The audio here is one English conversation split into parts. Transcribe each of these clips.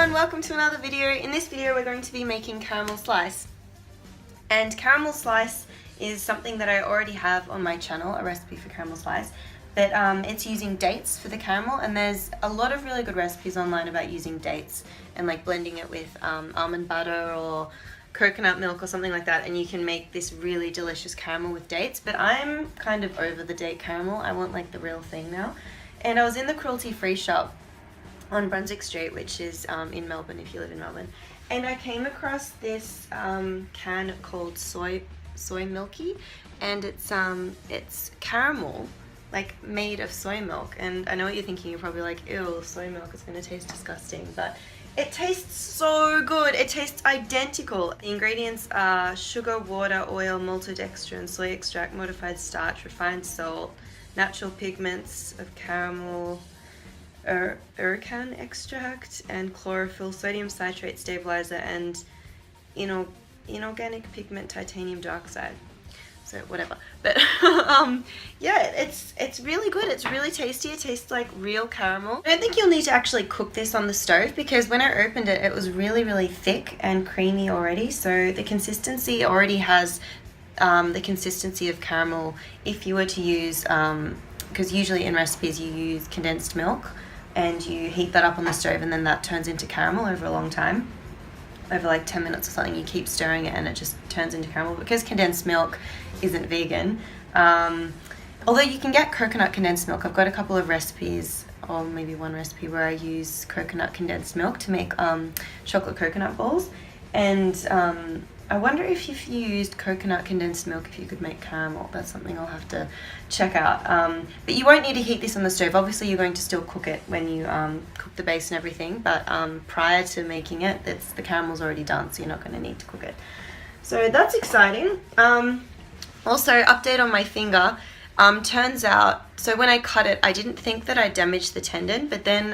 everyone, welcome to another video. In this video we're going to be making caramel slice. And caramel slice is something that I already have on my channel, a recipe for caramel slice. But it's using dates for the caramel, and there's a lot of really good recipes online about using dates and like blending it with almond butter or coconut milk or something like that, and you can make this really delicious caramel with dates. But I'm kind of over the date caramel. I want like the real thing now. And I was in the cruelty-free shop on Brunswick Street, which is in Melbourne if you live in Melbourne, and I came across this can called Soy Milky, and it's caramel like made of soy milk. And I know what you're thinking, you're probably like, ew, soy milk is going to taste disgusting, but it tastes so good. It tastes identical. The ingredients are sugar, water, oil, maltodextrin, soy extract, modified starch, refined salt, natural pigments of caramel, urcan extract, and chlorophyll, sodium citrate stabilizer, and inorganic pigment titanium dioxide. So whatever, but yeah, it's really good. It's really tasty. It tastes like real caramel. I don't think you'll need to actually cook this on the stove, because when I opened it, it was really thick and creamy already. So the consistency already has the consistency of caramel if you were to use, because usually in recipes you use condensed milk and you heat that up on the stove, and then that turns into caramel over a long time. Over like 10 minutes or something, you keep stirring it and it just turns into caramel. Because condensed milk isn't vegan, although you can get coconut condensed milk. I've got a couple of recipes, or maybe one recipe, where I use coconut condensed milk to make chocolate coconut balls. And I wonder if you used coconut condensed milk, if you could make caramel. That's something I'll have to check out. But you won't need to heat this on the stove. Obviously you're going to still cook it when you cook the base and everything, but prior to making it, the caramel's already done, so you're not going to need to cook it. So that's exciting. Also, update on my finger. Turns out, so when I cut it, I didn't think that I damaged the tendon, but then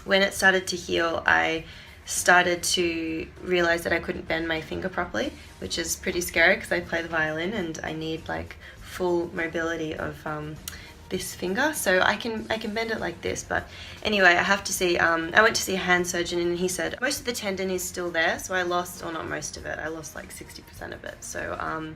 when it started to heal, I started to realize that I couldn't bend my finger properly, which is pretty scary because I play the violin and I need like full mobility of this finger, so I can bend it like this. But anyway, I have to see, I went to see a hand surgeon, and he said most of the tendon is still there, so I lost, or not most of it, I lost like 60% of it. So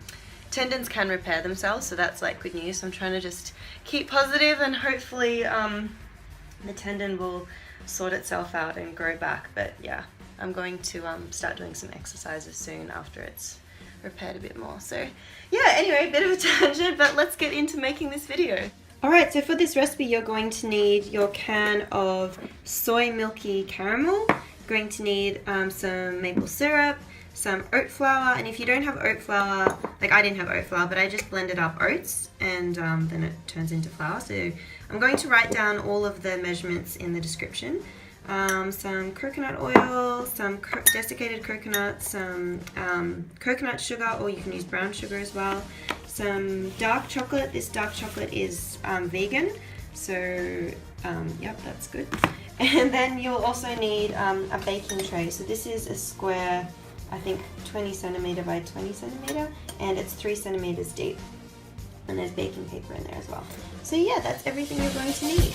tendons can repair themselves, so that's like good news. So I'm trying to just keep positive, and hopefully the tendon will sort itself out and grow back. But yeah, I'm going to start doing some exercises soon after it's repaired a bit more. So yeah, anyway, a bit of a tangent, but let's get into making this video. Alright, so for this recipe you're going to need your can of Soy Milky caramel. You're going to need some maple syrup, some oat flour, and if you don't have oat flour, like I didn't have oat flour, but I just blended up oats, and then it turns into flour. So I'm going to write down all of the measurements in the description. Some coconut oil, some desiccated coconut, some coconut sugar, or you can use brown sugar as well. Some dark chocolate. This dark chocolate is vegan, so yep, that's good. And then you'll also need a baking tray. So this is a square, I think 20 centimeter by 20 centimeter, and it's 3 centimeters deep. And there's baking paper in there as well. So yeah, that's everything you're going to need.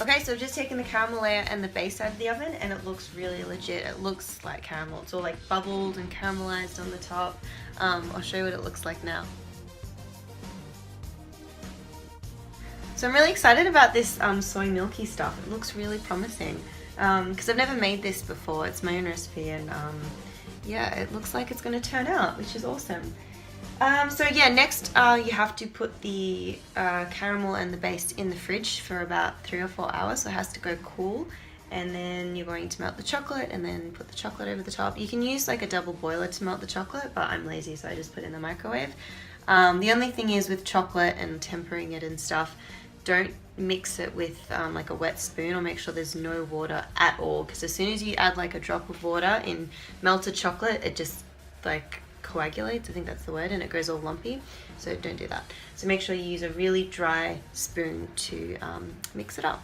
Okay, so I've just taken the caramel layer and the base out of the oven, and it looks really legit. It looks like caramel. It's all like bubbled and caramelized on the top. I'll show you what it looks like now. So I'm really excited about this Soy Milky stuff. It looks really promising because I've never made this before. It's my own recipe, and yeah, it looks like it's going to turn out, which is awesome. So yeah, next you have to put the caramel and the base in the fridge for about 3 or 4 hours, so it has to go cool. And then you're going to melt the chocolate and then put the chocolate over the top. You can use like a double boiler to melt the chocolate, but I'm lazy, so I just put it in the microwave. The only thing is with chocolate and tempering it and stuff, don't mix it with like a wet spoon, or make sure there's no water at all, because as soon as you add like a drop of water in melted chocolate, it just like coagulates, I think that's the word, and it goes all lumpy, so don't do that. So make sure you use a really dry spoon to mix it up.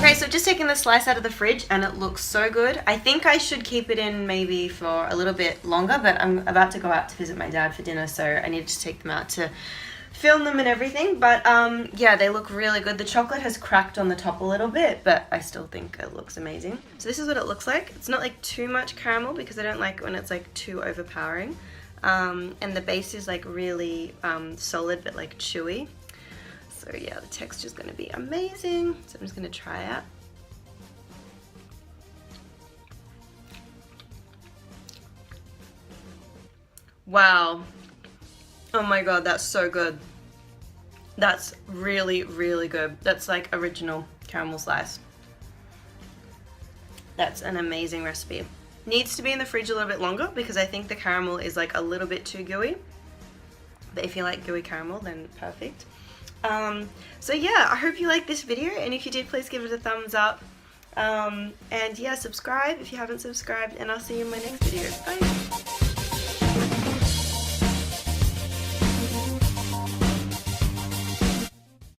Okay, so just taking the slice out of the fridge and it looks so good. I think I should keep it in maybe for a little bit longer, but I'm about to go out to visit my dad for dinner, so I need to take them out to film them and everything. But yeah, they look really good. The chocolate has cracked on the top a little bit, but I still think it looks amazing. So this is what it looks like. It's not like too much caramel because I don't like when it's like too overpowering. And the base is like really solid but like chewy. So yeah, the texture's gonna be amazing. So I'm just gonna try it. Wow. Oh my god, that's so good. That's really, really good. That's like original caramel slice. That's an amazing recipe. Needs to be in the fridge a little bit longer because I think the caramel is like a little bit too gooey. But if you like gooey caramel, then perfect. So yeah, I hope you liked this video, and if you did, please give it a thumbs up. And yeah, subscribe if you haven't subscribed, and I'll see you in my next video. Bye!